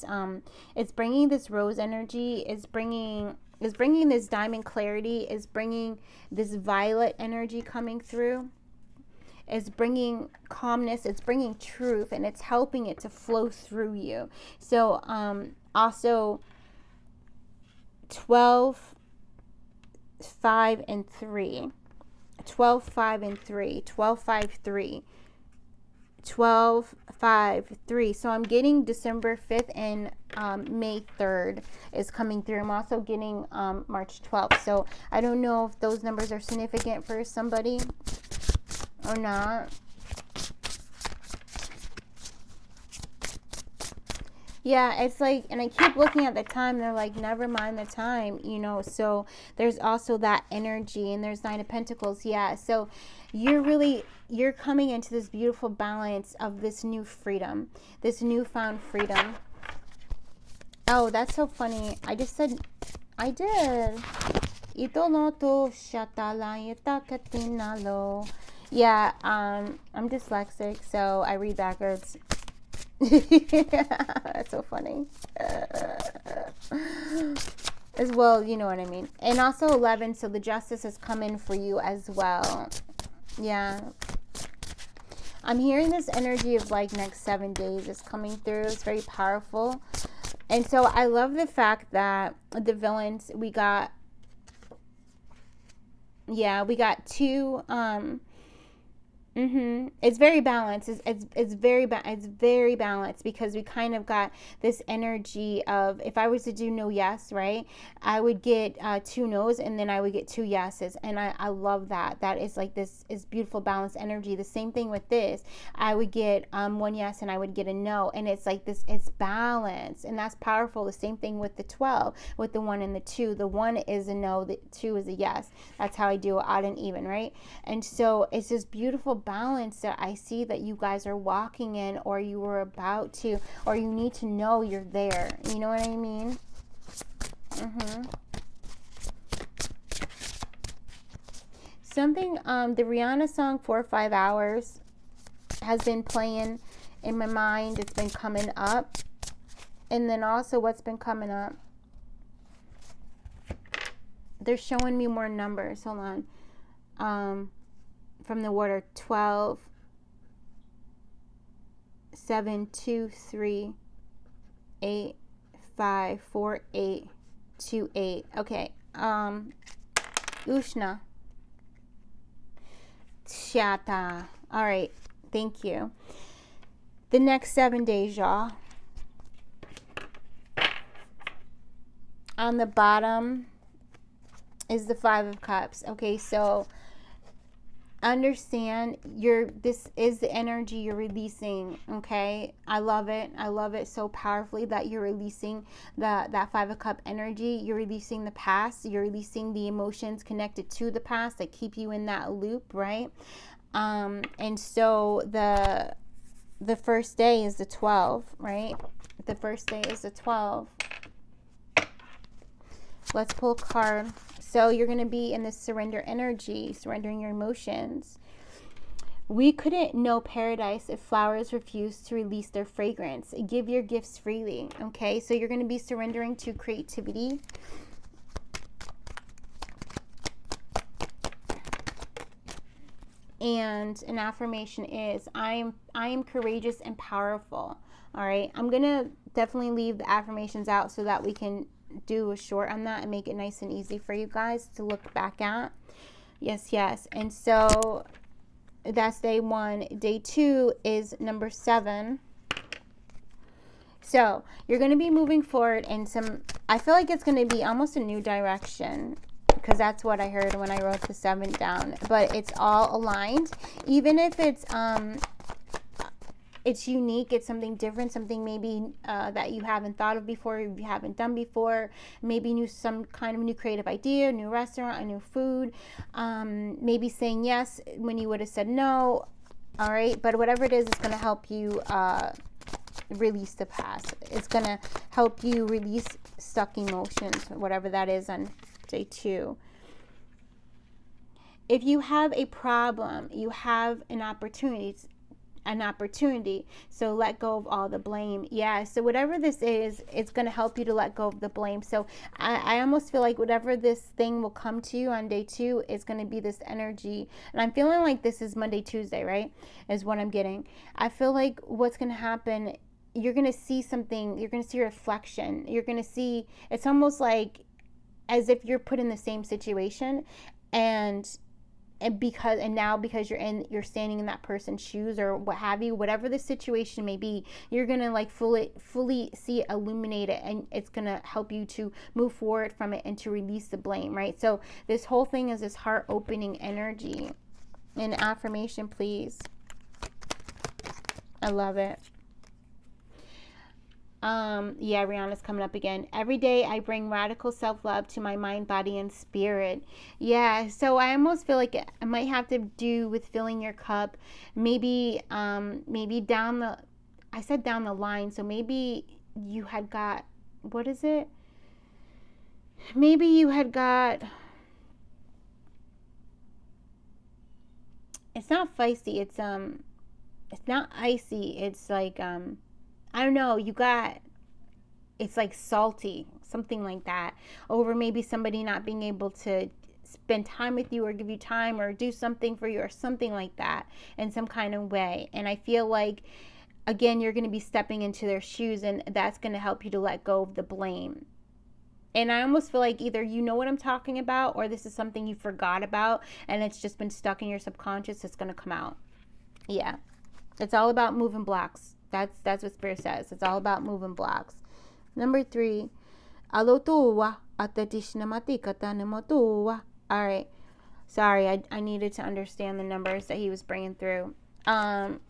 it's bringing this rose energy. Is bringing this diamond clarity. Is bringing this violet energy coming through. Is bringing calmness. It's bringing truth, and it's helping it to flow through you. So also 12, 5, and 3. 12, 5, and 3. 12, 5, 3. 12, 5, 3. So I'm getting December 5th and May 3rd is coming through. I'm also getting March 12th. So I don't know if those numbers are significant for somebody or not. Yeah, it's like, and I keep looking at the time, they're like, never mind the time, you know. So there's also that energy, and there's Nine of Pentacles. Yeah, so you're coming into this beautiful balance of this new freedom, this newfound freedom. Oh, that's so funny. I just said, I did. Yeah, I'm dyslexic, so I read backwards. That's so funny. As well, you know what I mean. And also 11, so the justice has come in for you as well. Yeah. I'm hearing this energy of like next 7 days is coming through. It's very powerful. And so I love the fact that the villains, we got two, it's very balanced. It's very balanced, because we kind of got this energy of, if I was to do no yes, right, I would get 2 no's, and then I would get 2 yeses, and I love that. That is like, this is beautiful balanced energy. The same thing with this. I would get 1 yes, and I would get a no, and it's like this. It's balanced, and that's powerful. The same thing with the 12, with the 1 and the 2. The 1 is a no, the 2 is a yes. That's how I do odd and even, right? And so it's this beautiful balance that I see that you guys are walking in, or you were about to, or you need to know you're there. You know what I mean? Something, the Rihanna song 4 or 5 hours has been playing in my mind. It's been coming up. And then also what's been coming up, they're showing me more numbers. Hold on. From the water, 12, 7, 2, 3, 8, 5, 4, 8, 2, 8. Okay. Ushna. Shata. All right. Thank you. The next 7 days, y'all. On the bottom is the 5 of Cups. Okay, so understand, this is the energy you're releasing. Okay, I love it so powerfully that you're releasing that 5 of Cup energy. You're releasing the past, you're releasing the emotions connected to the past that keep you in that loop, right? And so the first day is the 12, right? The first day is the 12. Let's pull a card. So you're going to be in this surrender energy, surrendering your emotions. We couldn't know paradise if flowers refused to release their fragrance. Give your gifts freely, okay? So you're going to be surrendering to creativity. And an affirmation is, I am courageous and powerful. All right, I'm going to definitely leave the affirmations out so that we can do a short on that and make it nice and easy for you guys to look back at. Yes, yes. And so that's day 1. Day 2 is number 7. So you're going to be moving forward in some, I feel like it's going to be almost a new direction, because that's what I heard when I wrote the 7 down. But it's all aligned, even if it's unique, it's something different, something maybe that you haven't thought of before, you haven't done before, maybe some kind of new creative idea, new restaurant, a new food, maybe saying yes when you would have said no. All right, but whatever it is, it's going to help you release the past. It's going to help you release stuck emotions, whatever that is on day 2. If you have a problem, you have an opportunity. So let go of all the blame. Yeah, so whatever this is, it's going to help you to let go of the blame. So I almost feel like whatever this thing will come to you on day 2 is going to be this energy. And I'm feeling like this is Monday, Tuesday, right? Is what I'm getting. I feel like what's going to happen, you're going to see something, you're going to see a reflection. You're going to see, it's almost like as if you're put in the same situation, and now because you're standing in that person's shoes or what have you, whatever the situation may be, you're gonna like fully see it, illuminate it, and it's gonna help you to move forward from it and to release the blame, right? So this whole thing is this heart opening energy. An affirmation, please. I love it. Yeah, Rihanna's coming up again. Every day I bring radical self-love to my mind, body, and spirit. Yeah, so I almost feel like it might have to do with filling your cup. Maybe down the, I said down the line, so maybe you had got, what is it? Maybe you had got, it's not feisty, it's not icy, it's like, I don't know, you got, it's like salty, something like that, over maybe somebody not being able to spend time with you or give you time or do something for you or something like that in some kind of way. And I feel like, again, you're going to be stepping into their shoes, and that's going to help you to let go of the blame. And I almost feel like either you know what I'm talking about, or this is something you forgot about and it's just been stuck in your subconscious. It's going to come out. Yeah. It's all about moving blocks. That's what Spirit says. It's all about moving blocks. Number 3. Alotua atadishnamatikatanemotua. All right. Sorry, I needed to understand the numbers that he was bringing through.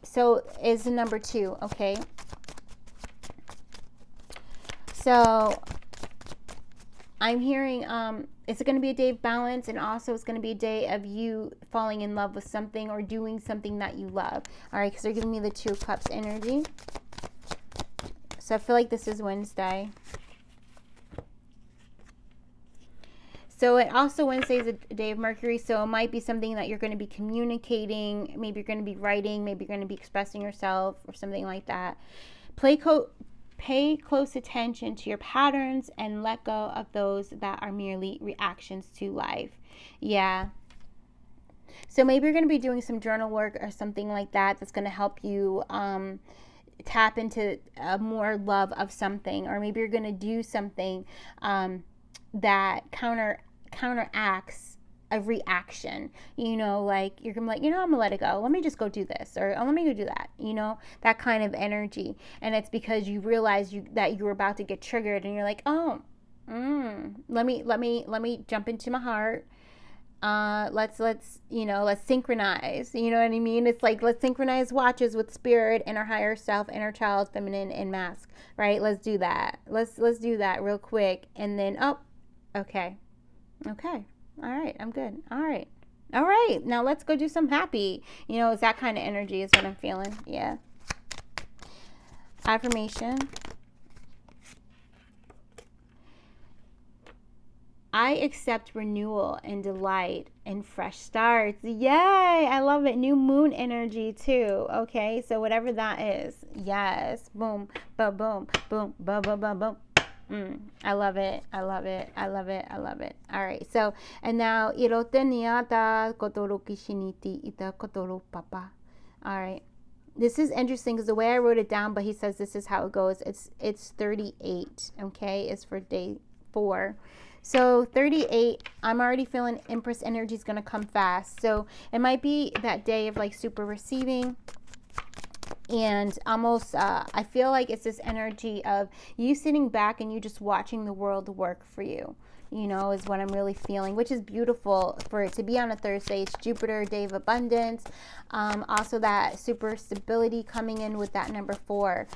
So is the number 2, okay? So I'm hearing it's going to be a day of balance, and also it's going to be a day of you falling in love with something or doing something that you love. All right, because they're giving me the 2 of Cups energy. So I feel like this is Wednesday. So it also, Wednesday is a day of Mercury, so it might be something that you're going to be communicating. Maybe you're going to be writing. Maybe you're going to be expressing yourself or something like that. Pay close attention to your patterns and let go of those that are merely reactions to life. Yeah. So maybe you're going to be doing some journal work or something like that that's going to help you tap into more love of something. Or maybe you're going to do something that counteracts a reaction, like you're gonna be like, I'm gonna let it go, let me just go do this, or let me go do that, that kind of energy. And it's because you realize that you were about to get triggered, and you're like, let me jump into my heart. Let's synchronize, you know what I mean? It's like, let's synchronize watches with spirit and our higher self, inner child, feminine, and mask, right? Let's do that. Let's do that real quick. And then, okay. All right, I'm good. All right. All right, now let's go do some happy. You know, it's that kind of energy is what I'm feeling. Yeah. Affirmation. I accept renewal and delight and fresh starts. Yay! I love it. New moon energy too. Okay, so whatever that is. Yes. Boom, ba boom, boom, ba ba ba boom. I love it. I love it. I love it. I love it. All right. So, and now, irote niata kotoro kishiniti ita kotoro papa. All right. This is interesting because the way I wrote it down, but he says this is how it goes. It's 38. Okay, it's for day 4. So 38, I'm already feeling Empress energy is going to come fast. So it might be that day of like super receiving. And almost, I feel like it's this energy of you sitting back and you just watching the world work for you, you know, is what I'm really feeling, which is beautiful for it to be on a Thursday. It's Jupiter, day of abundance. Also that super stability coming in with that number 4,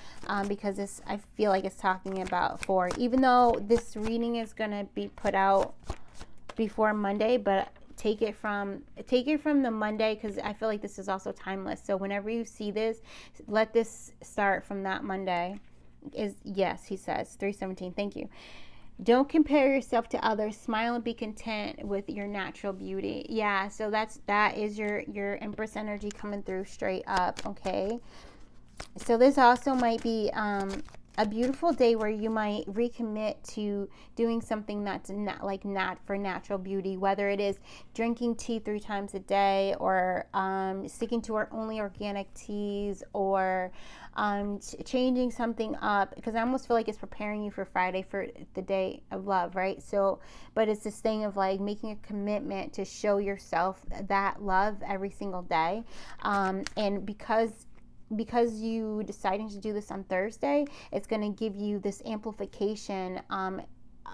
because this, I feel like it's talking about 4, even though this reading is going to be put out before Monday, but take it from the Monday, because I feel like this is also timeless. So whenever you see this, let this start from that Monday. Is yes, he says 317. Thank you. Don't compare yourself to others. Smile and be content with your natural beauty. Yeah, so that is your Empress energy coming through straight up. Okay, so this also might be a beautiful day where you might recommit to doing something that's not for natural beauty, whether it is drinking tea 3 times a day, or sticking to our only organic teas, or changing something up, because I almost feel like it's preparing you for Friday, for the day of love, right? So, but it's this thing of like making a commitment to show yourself that love every single day, and because you deciding to do this on Thursday, it's going to give you this amplification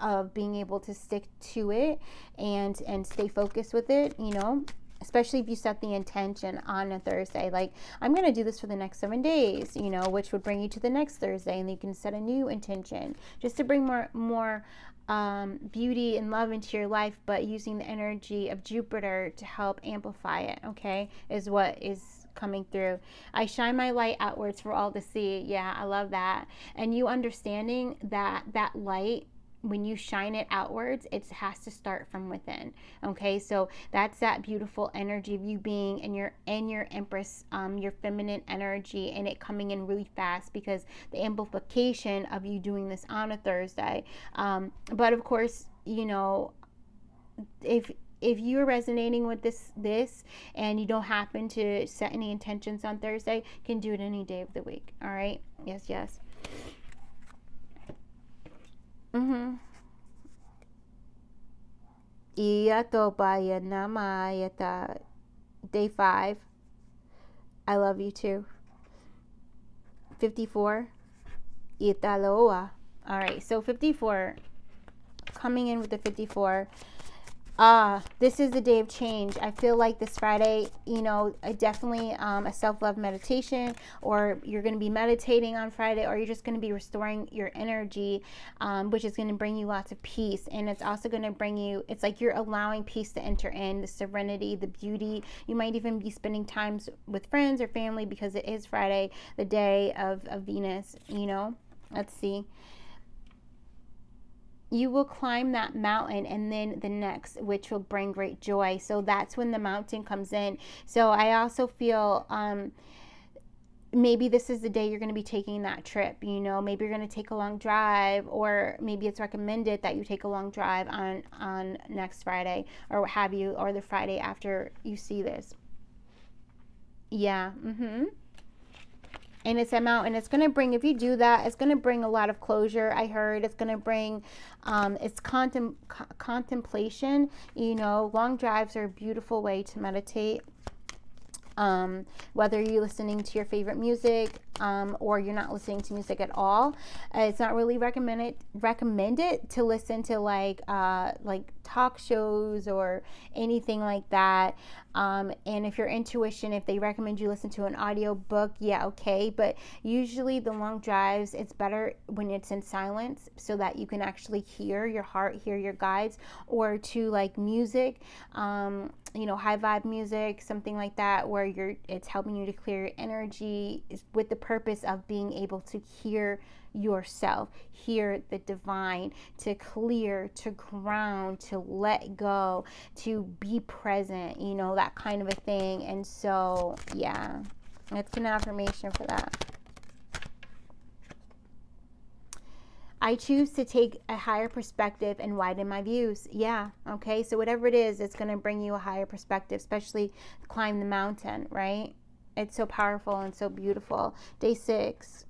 of being able to stick to it and stay focused with it, you know, especially if you set the intention on a Thursday, like I'm going to do this for the next 7 days, you know, which would bring you to the next Thursday, and you can set a new intention just to bring more beauty and love into your life, but using the energy of Jupiter to help amplify it. Okay, is what is coming through. I shine my light outwards for all to see. Yeah, I love that. And you understanding that light, when you shine it outwards, it has to start from within. Okay, so that's that beautiful energy of you being in your Empress, your feminine energy, and it coming in really fast, because the amplification of you doing this on a Thursday. But of course, you know, if you're resonating with this and you don't happen to set any intentions on Thursday, you can do it any day of the week. All right. Yes. Iyatobaya namayata. Day 5. I love you too. 54. Italoa. All right. So 54, coming in with the 54. This is the day of change. I feel like this Friday, you know, definitely a self-love meditation, or you're going to be meditating on Friday, or you're just going to be restoring your energy, which is going to bring you lots of peace. And it's also going to bring you, it's like you're allowing peace to enter in, the serenity, the beauty. You might even be spending times with friends or family, because it is Friday, the day of Venus, you know. Let's see. You will climb that mountain, and then the next, which will bring great joy. So that's when the mountain comes in. So I also feel maybe this is the day you're going to be taking that trip, you know, maybe you're going to take a long drive, or maybe it's recommended that you take a long drive on next Friday, or what have you, or the Friday after you see this. Yeah. And it's a mountain. It's going to bring, if you do that, it's going to bring a lot of closure. I heard it's going to bring, it's contemplation. You know, long drives are a beautiful way to meditate. Whether you're listening to your favorite music or you're not listening to music at all, it's not really recommended to listen to like talk shows or anything like that. And if your intuition, if they recommend you listen to an audio book, yeah, okay. But usually the long drives, it's better when it's in silence so that you can actually hear your heart, hear your guides, or to like music, high vibe music, something like that, where it's helping you to clear your energy with the purpose of being able to hear yourself, hear the divine, to clear, to ground, to let go, to be present, that kind of a thing. And so, yeah, it's an affirmation for that. I choose to take a higher perspective and widen my views. Yeah, okay. So whatever it is, it's going to bring you a higher perspective, especially climb the mountain, right? It's so powerful and so beautiful. Day 6.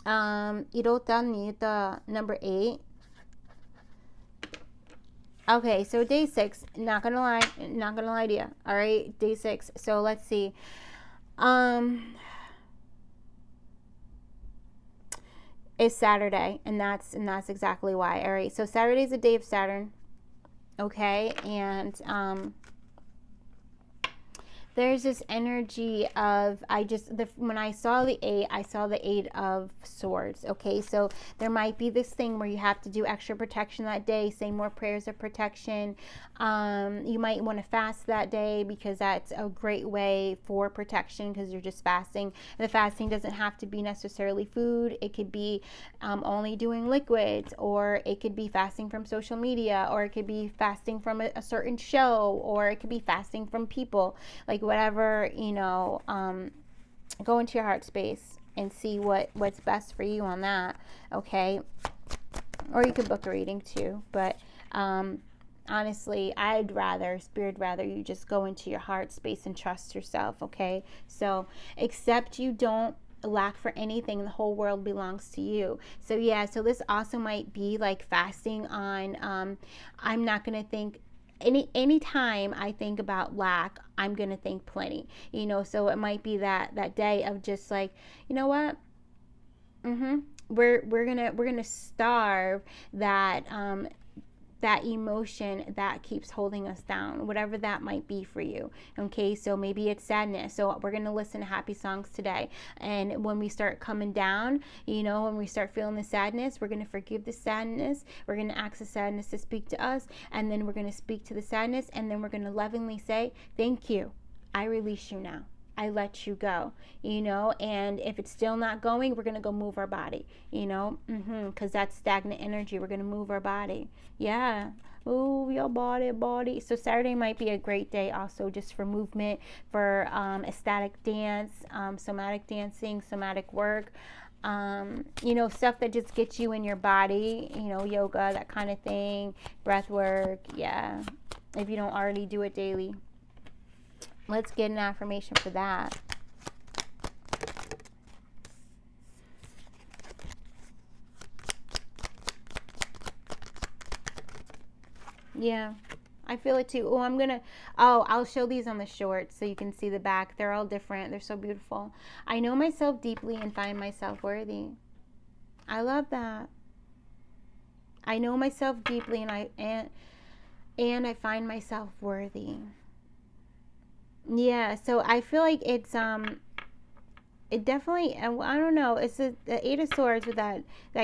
Irota Nita, number 8. Okay, so day 6, not gonna lie to you. All right, day 6. So let's see. It's Saturday, and that's exactly why. All right, so Saturday is a day of Saturn. Okay, and there's this energy of, when I saw the 8, I saw the 8 of Swords. Okay, so there might be this thing where you have to do extra protection that day, say more prayers of protection. You might want to fast that day because that's a great way for protection, because you're just fasting. And the fasting doesn't have to be necessarily food. It could be only doing liquids, or it could be fasting from social media, or it could be fasting from a certain show, or it could be fasting from people. Like whatever, go into your heart space and see what's best for you on that, okay? Or you could book a reading too, but honestly, Spirit rather you just go into your heart space and trust yourself, okay? So, except you don't lack for anything, the whole world belongs to you. So yeah, so this also might be like fasting on, I'm not going to think, any time I think about lack, I'm gonna think plenty. So it might be that day of just like, you know what? We're gonna starve that that emotion that keeps holding us down, whatever that might be for you. Okay, so maybe it's sadness. So we're going to listen to happy songs today. And when we start coming down, when we start feeling the sadness, we're going to forgive the sadness. We're going to ask the sadness to speak to us. And then we're going to speak to the sadness. And then we're going to lovingly say, thank you. I release you now. I let you go, and if it's still not going, we're going to go move our body, because that's stagnant energy. We're going to move our body. Yeah. Move your body. So Saturday might be a great day also just for movement, for ecstatic dance, somatic dancing, somatic work, stuff that just gets you in your body, yoga, that kind of thing, breath work. Yeah. If you don't already do it daily. Let's get an affirmation for that. Yeah, I feel it too. I'll show these on the shorts so you can see the back. They're all different. They're so beautiful. I know myself deeply and find myself worthy. I love that. I know myself deeply and I find myself worthy. Yeah, so I feel like it's it definitely, I don't know, it's the 8 of Swords with that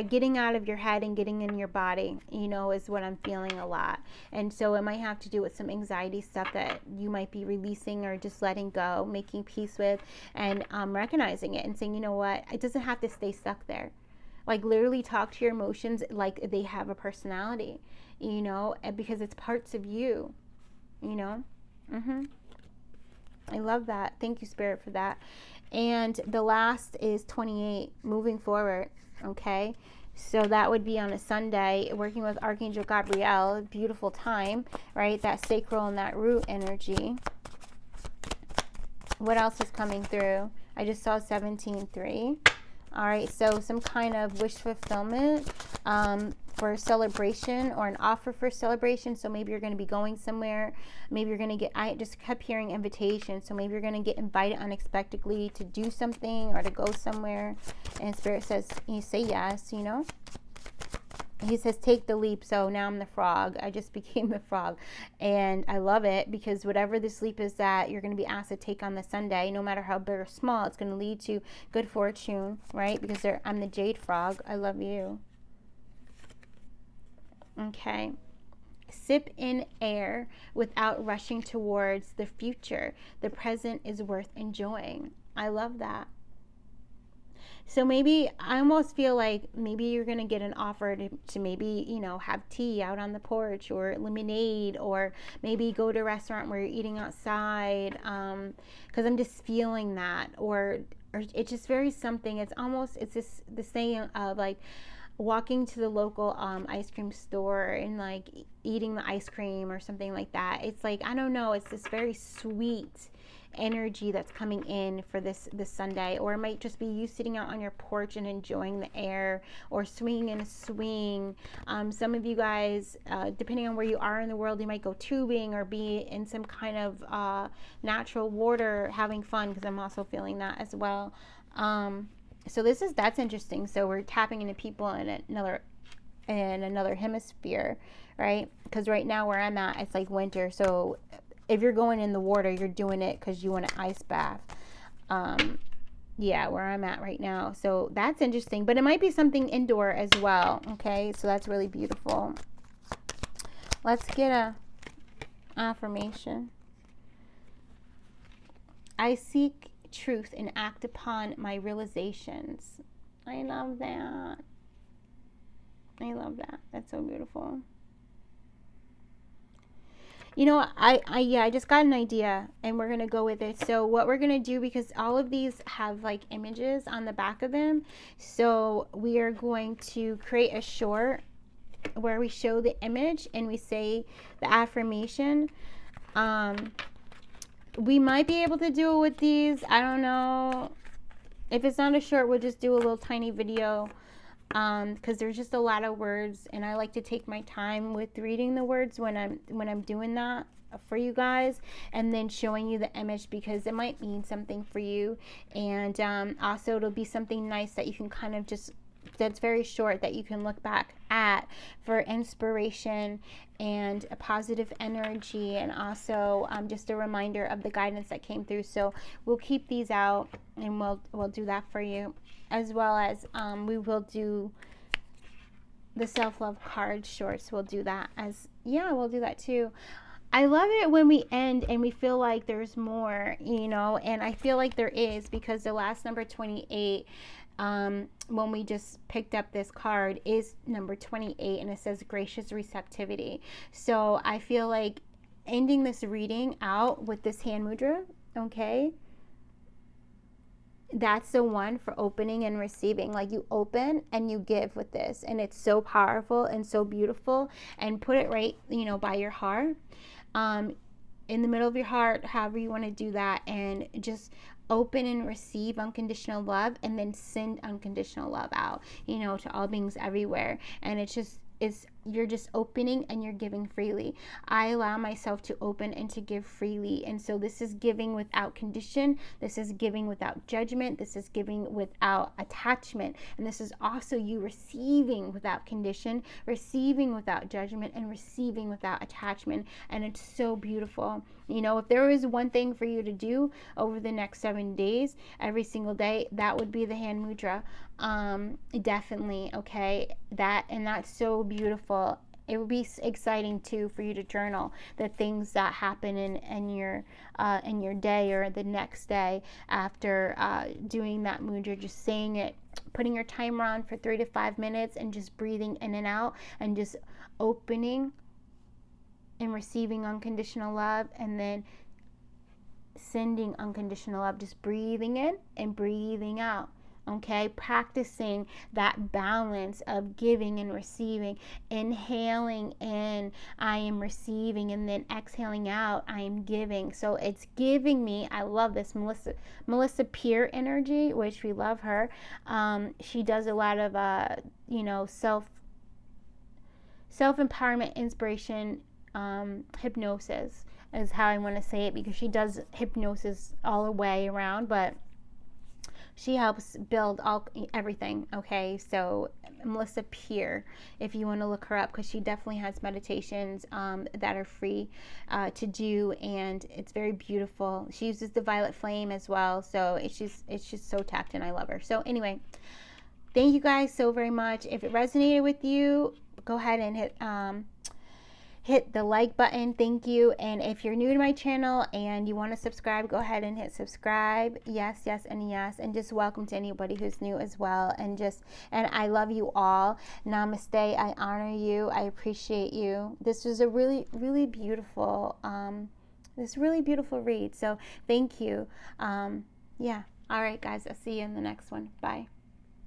getting out of your head and getting in your body, is what I'm feeling a lot. And so it might have to do with some anxiety stuff that you might be releasing or just letting go, making peace with, and recognizing it and saying, you know what, it doesn't have to stay stuck there. Like literally talk to your emotions like they have a personality, because it's parts of you, I love that. Thank you, Spirit, for that. And the last is 28, moving forward, okay? So that would be on a Sunday, working with Archangel Gabriel, beautiful time, right? That sacral and that root energy. What else is coming through? I just saw 17:3. All right, so some kind of wish fulfillment. for a celebration or an offer for celebration. So maybe you're going to be going somewhere. Maybe you're going to get, I just kept hearing invitation. So maybe you're going to get invited unexpectedly to do something or to go somewhere. And Spirit says, you say yes, you know. He says, take the leap. So now I'm the frog. I just became the frog. And I love it because whatever this leap is that you're going to be asked to take on the Sunday, no matter how big or small, it's going to lead to good fortune, right? Because I'm the jade frog. I love you. Okay. Sip in air without rushing towards the future. The present is worth enjoying. I love that. So maybe I almost feel like maybe you're going to get an offer to maybe, you know, have tea out on the porch or lemonade, or maybe go to a restaurant where you're eating outside, because I'm just feeling that. Or it's just very something. It's almost, it's just the saying of like walking to the local ice cream store and like eating the ice cream or something like that. It's like, I don't know, it's this very sweet energy that's coming in for this Sunday. Or it might just be you sitting out on your porch and enjoying the air, or swinging in a swing. Some of you guys, depending on where you are in the world, you might go tubing or be in some kind of natural water having fun, because I'm also feeling that as well. So that's interesting. So we're tapping into people in another hemisphere, right? Because right now where I'm at, it's like winter. So if you're going in the water, you're doing it because you want an ice bath. Yeah, where I'm at right now. So that's interesting. But it might be something indoor as well. Okay, so that's really beautiful. Let's get a affirmation. I seek truth and act upon my realizations. I love that. I love that. That's so beautiful. You know, I just got an idea and we're going to go with it. So what we're going to do, because all of these have like images on the back of them. So we are going to create a short where we show the image and we say the affirmation. We might be able to do it with these. I don't know. If it's not a short, we'll just do a little tiny video. Because there's just a lot of words, and I like to take my time with reading the words when I'm doing that for you guys, and then showing you the image, because it might mean something for you. And also it'll be something nice that you can kind of just, that's very short, that you can look back at for inspiration and a positive energy, and also just a reminder of the guidance that came through. So we'll keep these out and we'll do that for you, as well as we will do the self-love card shorts. We'll do that we'll do that too. I love it when we end and we feel like there's more, you know, and I feel like there is, because the last number 28, when we just picked up this card, is number 28, and it says gracious receptivity. So I feel like ending this reading out with this hand mudra, okay? That's the one for opening and receiving. Like, you open and you give with this, and it's so powerful and so beautiful. And put it right, you know, by your heart, in the middle of your heart, however you want to do that, and just open and receive unconditional love, and then send unconditional love out, you know, to all beings everywhere. And you're just opening and you're giving freely. I allow myself to open and to give freely. And so this is giving without condition. This is giving without judgment. This is giving without attachment. And this is also you receiving without condition, receiving without judgment, and receiving without attachment. And it's so beautiful. You know, if there is one thing for you to do over the next 7 days, every single day, that would be the hand mudra. Definitely, okay? That's so beautiful. It would be exciting too for you to journal the things that happen in your day, or the next day after doing that mudra. Just saying it, putting your timer on for 3 to 5 minutes, and just breathing in and out, and just opening and receiving unconditional love, and then sending unconditional love. Just breathing in and breathing out. Okay, practicing that balance of giving and receiving. Inhaling in, I am receiving, and then exhaling out, I am giving. So it's giving me, I love this Melissa Peer energy, which we love her. She does a lot of self self-empowerment, inspiration, hypnosis is how I want to say it, because she does hypnosis all the way around, but she helps build everything. Okay, so Melissa Peer, if you want to look her up, because she definitely has meditations that are free to do, and it's very beautiful. She uses the violet flame as well, so it's just so tapped in. I love her. So anyway, thank you guys so very much. If it resonated with you, go ahead and hit the like button. Thank you. And if you're new to my channel and you want to subscribe, go ahead and hit subscribe. Yes, yes, and yes. And just welcome to anybody who's new as well. And I love you all. Namaste. I honor you. I appreciate you. This was a really, really beautiful read. So thank you. Yeah. All right, guys. I'll see you in the next one. Bye.